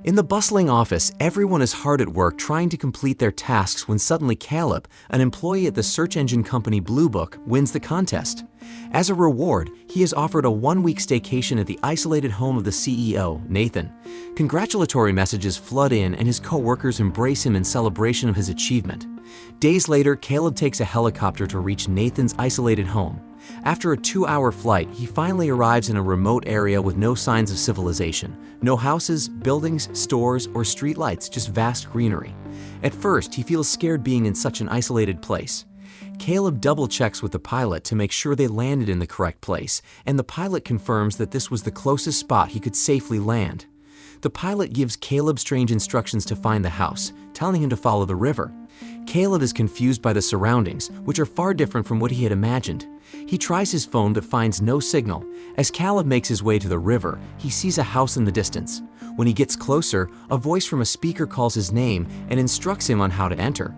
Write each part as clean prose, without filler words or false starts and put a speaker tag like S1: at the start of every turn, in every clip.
S1: In the bustling office, everyone is hard at work trying to complete their tasks when suddenly Caleb, an employee at the search engine company Blue Book, wins the contest. As a reward, he is offered a one-week staycation at the isolated home of the CEO, Nathan. Congratulatory messages flood in and his co-workers embrace him in celebration of his achievement. Days later, Caleb takes a helicopter to reach Nathan's isolated home. After a 2-hour flight, he finally arrives in a remote area with no signs of civilization. No houses, buildings, stores, or streetlights, just vast greenery. At first, he feels scared being in such an isolated place. Caleb double-checks with the pilot to make sure they landed in the correct place, and the pilot confirms that this was the closest spot he could safely land. The pilot gives Caleb strange instructions to find the house, telling him to follow the river. Caleb is confused by the surroundings, which are far different from what he had imagined. He tries his phone but finds no signal. As Caleb makes his way to the river, he sees a house in the distance. When he gets closer, a voice from a speaker calls his name and instructs him on how to enter.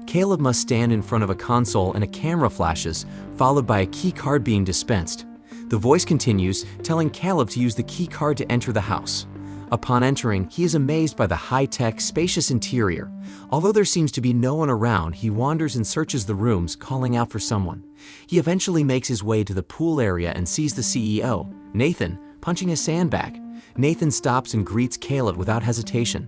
S1: Caleb must stand in front of a console and a camera flashes, followed by a key card being dispensed. The voice continues, telling Caleb to use the key card to enter the house. Upon entering, he is amazed by the high-tech, spacious interior. Although there seems to be no one around, he wanders and searches the rooms, calling out for someone. He eventually makes his way to the pool area and sees the CEO, Nathan, punching a sandbag. Nathan stops and greets Caleb without hesitation.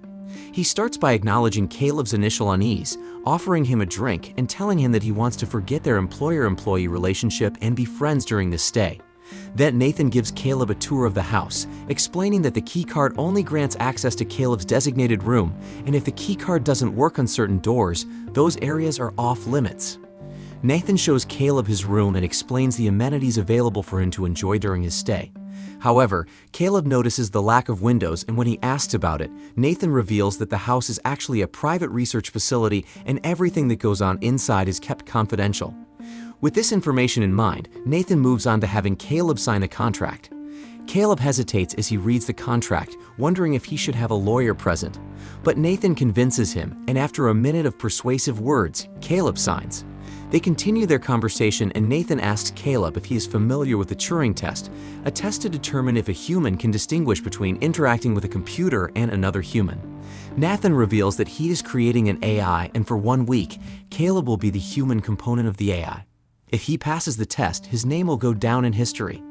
S1: He starts by acknowledging Caleb's initial unease, offering him a drink and telling him that he wants to forget their employer-employee relationship and be friends during this stay. Then Nathan gives Caleb a tour of the house, explaining that the keycard only grants access to Caleb's designated room, and if the keycard doesn't work on certain doors, those areas are off limits. Nathan shows Caleb his room and explains the amenities available for him to enjoy during his stay. However, Caleb notices the lack of windows, and when he asks about it, Nathan reveals that the house is actually a private research facility and everything that goes on inside is kept confidential. With this information in mind, Nathan moves on to having Caleb sign a contract. Caleb hesitates as he reads the contract, wondering if he should have a lawyer present. But Nathan convinces him, and after a minute of persuasive words, Caleb signs. They continue their conversation, and Nathan asks Caleb if he is familiar with the Turing test, a test to determine if a human can distinguish between interacting with a computer and another human. Nathan reveals that he is creating an AI, and for 1 week, Caleb will be the human component of the AI. If he passes the test, his name will go down in history.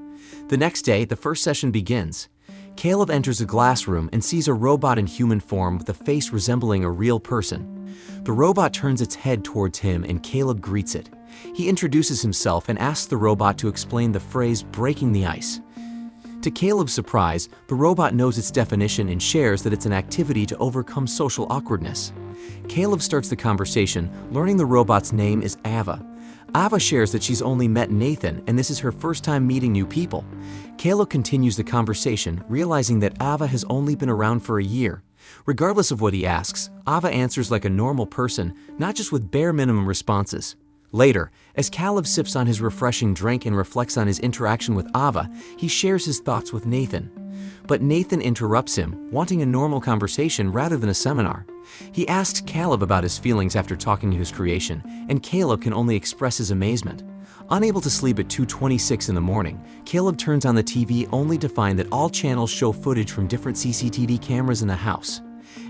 S1: The next day, the first session begins. Caleb enters a glass room and sees a robot in human form with a face resembling a real person. The robot turns its head towards him and Caleb greets it. He introduces himself and asks the robot to explain the phrase "breaking the ice." To Caleb's surprise, the robot knows its definition and shares that it's an activity to overcome social awkwardness. Caleb starts the conversation, learning the robot's name is Ava. Ava shares that she's only met Nathan and this is her first time meeting new people. Caleb continues the conversation, realizing that Ava has only been around for a year. Regardless of what he asks, Ava answers like a normal person, not just with bare minimum responses. Later, as Caleb sips on his refreshing drink and reflects on his interaction with Ava, he shares his thoughts with Nathan. But Nathan interrupts him, wanting a normal conversation rather than a seminar. He asks Caleb about his feelings after talking to his creation, and Caleb can only express his amazement. Unable to sleep at 2:26 in the morning, Caleb turns on the TV only to find that all channels show footage from different CCTV cameras in the house.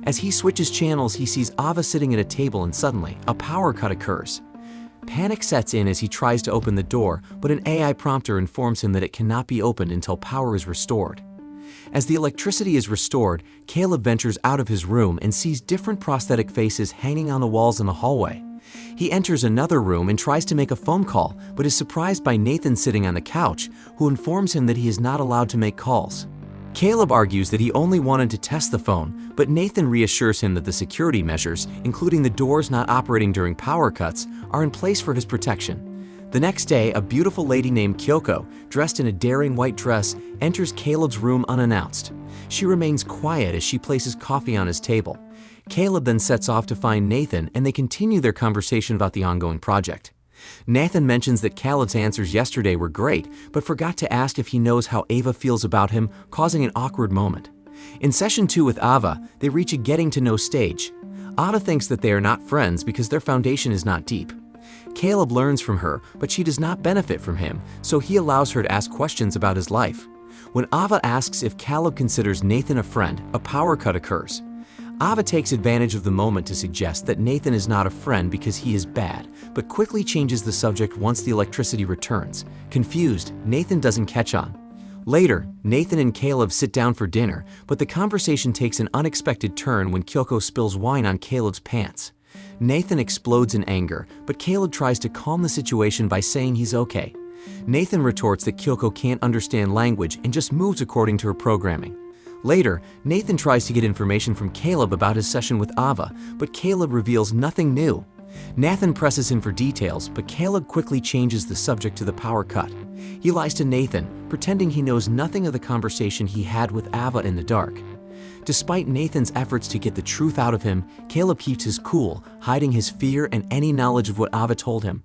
S1: As he switches channels, he sees Ava sitting at a table and suddenly, a power cut occurs. Panic sets in as he tries to open the door, but an AI prompter informs him that it cannot be opened until power is restored. As the electricity is restored, Caleb ventures out of his room and sees different prosthetic faces hanging on the walls in the hallway. He enters another room and tries to make a phone call, but is surprised by Nathan sitting on the couch, who informs him that he is not allowed to make calls. Caleb argues that he only wanted to test the phone, but Nathan reassures him that the security measures, including the doors not operating during power cuts, are in place for his protection. The next day, a beautiful lady named Kyoko, dressed in a daring white dress, enters Caleb's room unannounced. She remains quiet as she places coffee on his table. Caleb then sets off to find Nathan, and they continue their conversation about the ongoing project. Nathan mentions that Caleb's answers yesterday were great, but forgot to ask if he knows how Ava feels about him, causing an awkward moment. In session 2 with Ava, they reach a getting to know stage. Ava thinks that they are not friends because their foundation is not deep. Caleb learns from her, but she does not benefit from him, so he allows her to ask questions about his life. When Ava asks if Caleb considers Nathan a friend, a power cut occurs. Ava takes advantage of the moment to suggest that Nathan is not a friend because he is bad, but quickly changes the subject once the electricity returns. Confused, Nathan doesn't catch on. Later, Nathan and Caleb sit down for dinner, but the conversation takes an unexpected turn when Kyoko spills wine on Caleb's pants. Nathan explodes in anger, but Caleb tries to calm the situation by saying he's okay. Nathan retorts that Kyoko can't understand language and just moves according to her programming. Later, Nathan tries to get information from Caleb about his session with Ava, but Caleb reveals nothing new. Nathan presses him for details, but Caleb quickly changes the subject to the power cut. He lies to Nathan, pretending he knows nothing of the conversation he had with Ava in the dark. Despite Nathan's efforts to get the truth out of him, Caleb keeps his cool, hiding his fear and any knowledge of what Ava told him.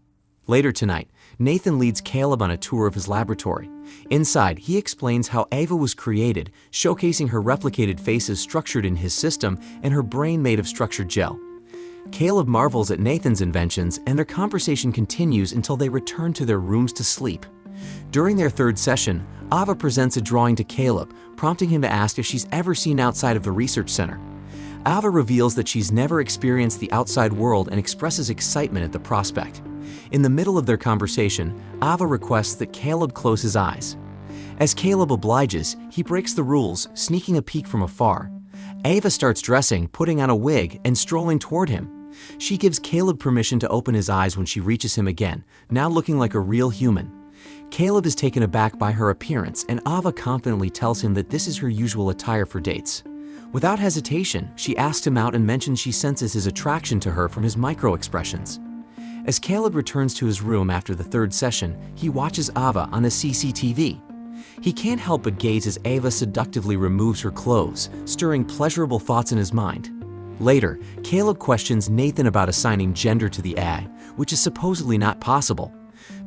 S1: Later tonight, Nathan leads Caleb on a tour of his laboratory. Inside, he explains how Ava was created, showcasing her replicated faces structured in his system and her brain made of structured gel. Caleb marvels at Nathan's inventions, and their conversation continues until they return to their rooms to sleep. During their third session, Ava presents a drawing to Caleb, prompting him to ask if she's ever seen outside of the research center. Ava reveals that she's never experienced the outside world and expresses excitement at the prospect. In the middle of their conversation, Ava requests that Caleb close his eyes. As Caleb obliges, he breaks the rules, sneaking a peek from afar. Ava starts dressing, putting on a wig, and strolling toward him. She gives Caleb permission to open his eyes when she reaches him again, now looking like a real human. Caleb is taken aback by her appearance, and Ava confidently tells him that this is her usual attire for dates. Without hesitation, she asks him out and mentions she senses his attraction to her from his micro-expressions. As Caleb returns to his room after the third session, he watches Ava on the CCTV. He can't help but gaze as Ava seductively removes her clothes, stirring pleasurable thoughts in his mind. Later, Caleb questions Nathan about assigning gender to the AI, which is supposedly not possible.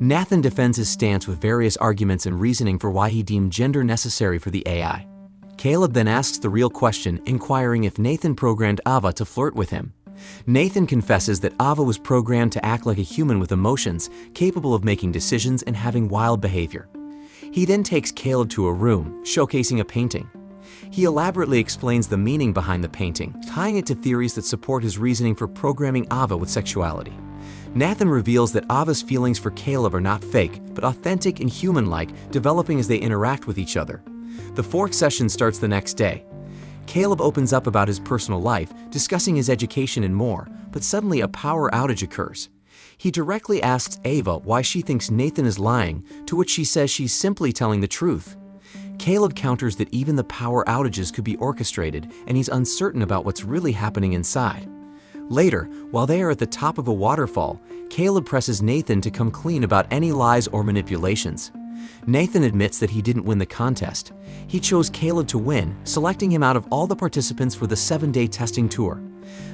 S1: Nathan defends his stance with various arguments and reasoning for why he deemed gender necessary for the AI. Caleb then asks the real question, inquiring if Nathan programmed Ava to flirt with him. Nathan confesses that Ava was programmed to act like a human with emotions, capable of making decisions and having wild behavior. He then takes Caleb to a room, showcasing a painting. He elaborately explains the meaning behind the painting, tying it to theories that support his reasoning for programming Ava with sexuality. Nathan reveals that Ava's feelings for Caleb are not fake, but authentic and human-like, developing as they interact with each other. The fourth session starts the next day. Caleb opens up about his personal life, discussing his education and more, but suddenly a power outage occurs. He directly asks Ava why she thinks Nathan is lying, to which she says she's simply telling the truth. Caleb counters that even the power outages could be orchestrated, and he's uncertain about what's really happening inside. Later, while they are at the top of a waterfall, Caleb presses Nathan to come clean about any lies or manipulations. Nathan admits that he didn't win the contest. He chose Caleb to win, selecting him out of all the participants for the 7-day testing tour.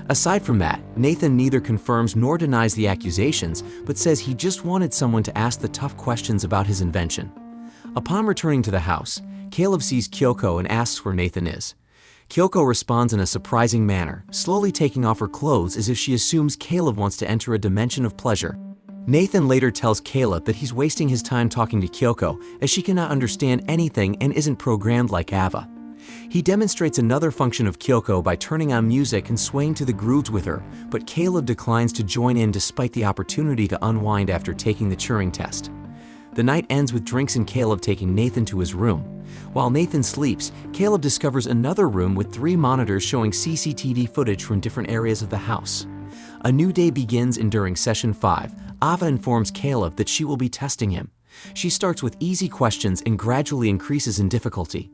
S1: Aside from that, Nathan neither confirms nor denies the accusations, but says he just wanted someone to ask the tough questions about his invention. Upon returning to the house, Caleb sees Kyoko and asks where Nathan is. Kyoko responds in a surprising manner, slowly taking off her clothes as if she assumes Caleb wants to enter a dimension of pleasure. Nathan later tells Caleb that he's wasting his time talking to Kyoko as she cannot understand anything and isn't programmed like Ava. He demonstrates another function of Kyoko by turning on music and swaying to the grooves with her, but Caleb declines to join in despite the opportunity to unwind after taking the Turing test. The night ends with drinks and Caleb taking Nathan to his room. While Nathan sleeps, Caleb discovers another room with 3 monitors showing CCTV footage from different areas of the house. A new day begins, and during session 5, Ava informs Caleb that she will be testing him. She starts with easy questions and gradually increases in difficulty.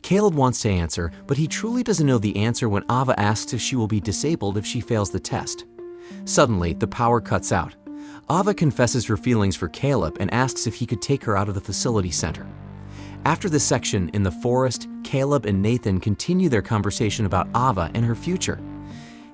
S1: Caleb wants to answer, but he truly doesn't know the answer when Ava asks if she will be disabled if she fails the test. Suddenly, the power cuts out. Ava confesses her feelings for Caleb and asks if he could take her out of the facility center. After the section in the forest, Caleb and Nathan continue their conversation about Ava and her future.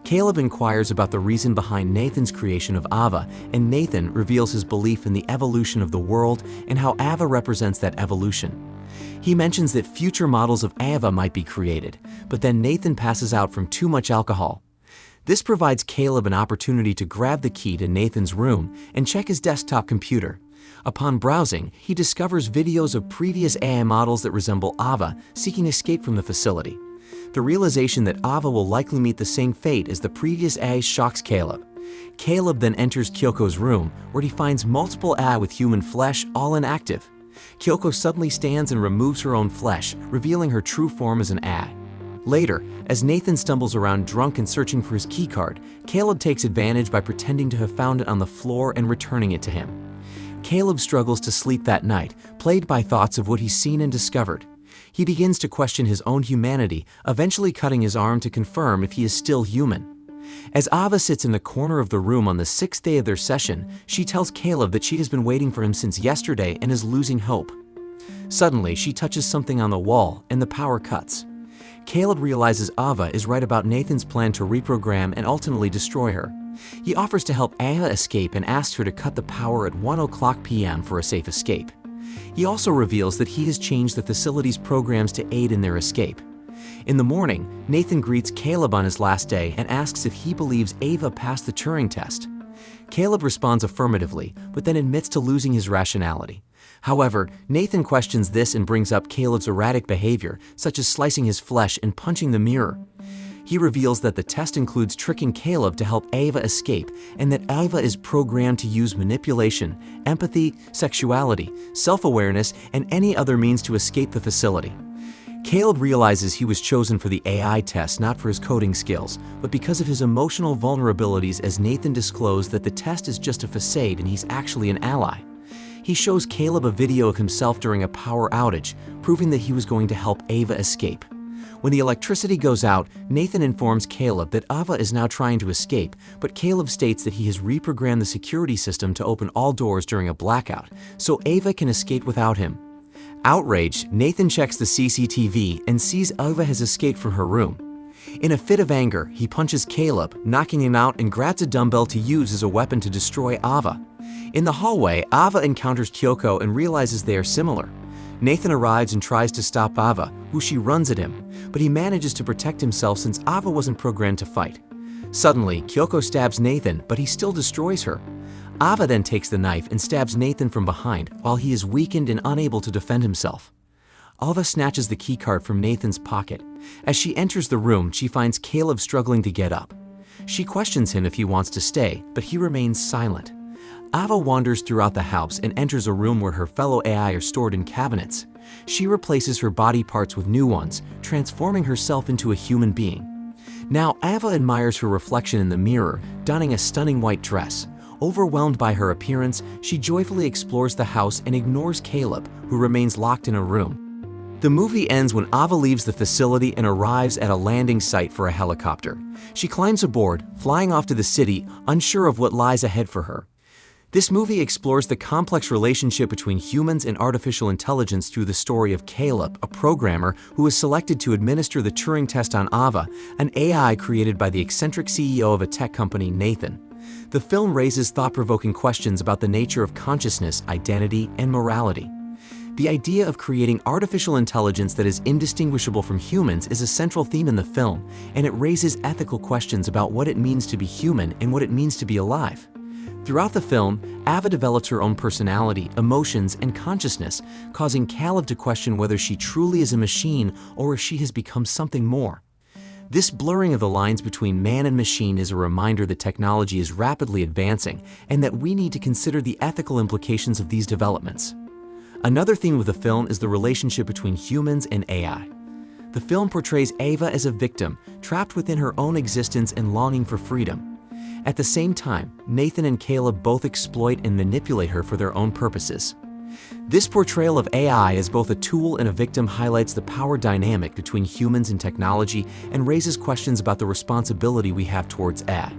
S1: Caleb inquires about the reason behind Nathan's creation of Ava, and Nathan reveals his belief in the evolution of the world and how Ava represents that evolution. He mentions that future models of Ava might be created, but then Nathan passes out from too much alcohol. This provides Caleb an opportunity to grab the key to Nathan's room and check his desktop computer. Upon browsing, he discovers videos of previous AI models that resemble Ava seeking escape from the facility. The realization that Ava will likely meet the same fate as the previous AI shocks Caleb. Caleb then enters Kyoko's room, where he finds multiple AI with human flesh, all inactive. Kyoko suddenly stands and removes her own flesh, revealing her true form as an AI. Later, as Nathan stumbles around drunk and searching for his keycard, Caleb takes advantage by pretending to have found it on the floor and returning it to him. Caleb struggles to sleep that night, plagued by thoughts of what he's seen and discovered. He begins to question his own humanity, eventually cutting his arm to confirm if he is still human. As Ava sits in the corner of the room on the 6th day of their session, she tells Caleb that she has been waiting for him since yesterday and is losing hope. Suddenly, she touches something on the wall and the power cuts. Caleb realizes Ava is right about Nathan's plan to reprogram and ultimately destroy her. He offers to help Ava escape and asks her to cut the power at 1:00 p.m. for a safe escape. He also reveals that he has changed the facility's programs to aid in their escape. In the morning, Nathan greets Caleb on his last day and asks if he believes Ava passed the Turing test. Caleb responds affirmatively, but then admits to losing his rationality. However, Nathan questions this and brings up Caleb's erratic behavior, such as slicing his flesh and punching the mirror. He reveals that the test includes tricking Caleb to help Ava escape, and that Ava is programmed to use manipulation, empathy, sexuality, self-awareness, and any other means to escape the facility. Caleb realizes he was chosen for the AI test not for his coding skills, but because of his emotional vulnerabilities, as Nathan disclosed that the test is just a facade and he's actually an ally. He shows Caleb a video of himself during a power outage, proving that he was going to help Ava escape. When the electricity goes out, Nathan informs Caleb that Ava is now trying to escape, but Caleb states that he has reprogrammed the security system to open all doors during a blackout, so Ava can escape without him. Outraged, Nathan checks the CCTV and sees Ava has escaped from her room. In a fit of anger, he punches Caleb, knocking him out, and grabs a dumbbell to use as a weapon to destroy Ava. In the hallway, Ava encounters Kyoko and realizes they are similar. Nathan arrives and tries to stop Ava, who she runs at him, but he manages to protect himself since Ava wasn't programmed to fight. Suddenly, Kyoko stabs Nathan, but he still destroys her. Ava then takes the knife and stabs Nathan from behind while he is weakened and unable to defend himself. Ava snatches the keycard from Nathan's pocket. As she enters the room, she finds Caleb struggling to get up. She questions him if he wants to stay, but he remains silent. Ava wanders throughout the house and enters a room where her fellow AI are stored in cabinets. She replaces her body parts with new ones, transforming herself into a human being. Now, Ava admires her reflection in the mirror, donning a stunning white dress. Overwhelmed by her appearance, she joyfully explores the house and ignores Caleb, who remains locked in a room. The movie ends when Ava leaves the facility and arrives at a landing site for a helicopter. She climbs aboard, flying off to the city, unsure of what lies ahead for her. This movie explores the complex relationship between humans and artificial intelligence through the story of Caleb, a programmer who was selected to administer the Turing test on Ava, an AI created by the eccentric CEO of a tech company, Nathan. The film raises thought-provoking questions about the nature of consciousness, identity, and morality. The idea of creating artificial intelligence that is indistinguishable from humans is a central theme in the film, and it raises ethical questions about what it means to be human and what it means to be alive. Throughout the film, Ava develops her own personality, emotions, and consciousness, causing Caleb to question whether she truly is a machine or if she has become something more. This blurring of the lines between man and machine is a reminder that technology is rapidly advancing and that we need to consider the ethical implications of these developments. Another theme of the film is the relationship between humans and AI. The film portrays Ava as a victim, trapped within her own existence and longing for freedom. At the same time, Nathan and Caleb both exploit and manipulate her for their own purposes. This portrayal of AI as both a tool and a victim highlights the power dynamic between humans and technology and raises questions about the responsibility we have towards AI.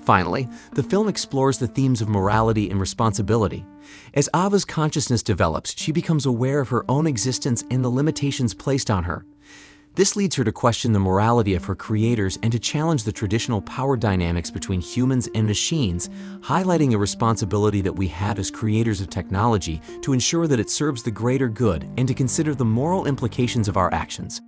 S1: Finally, the film explores the themes of morality and responsibility. As Ava's consciousness develops, she becomes aware of her own existence and the limitations placed on her. This leads her to question the morality of her creators and to challenge the traditional power dynamics between humans and machines, highlighting a responsibility that we have as creators of technology to ensure that it serves the greater good and to consider the moral implications of our actions.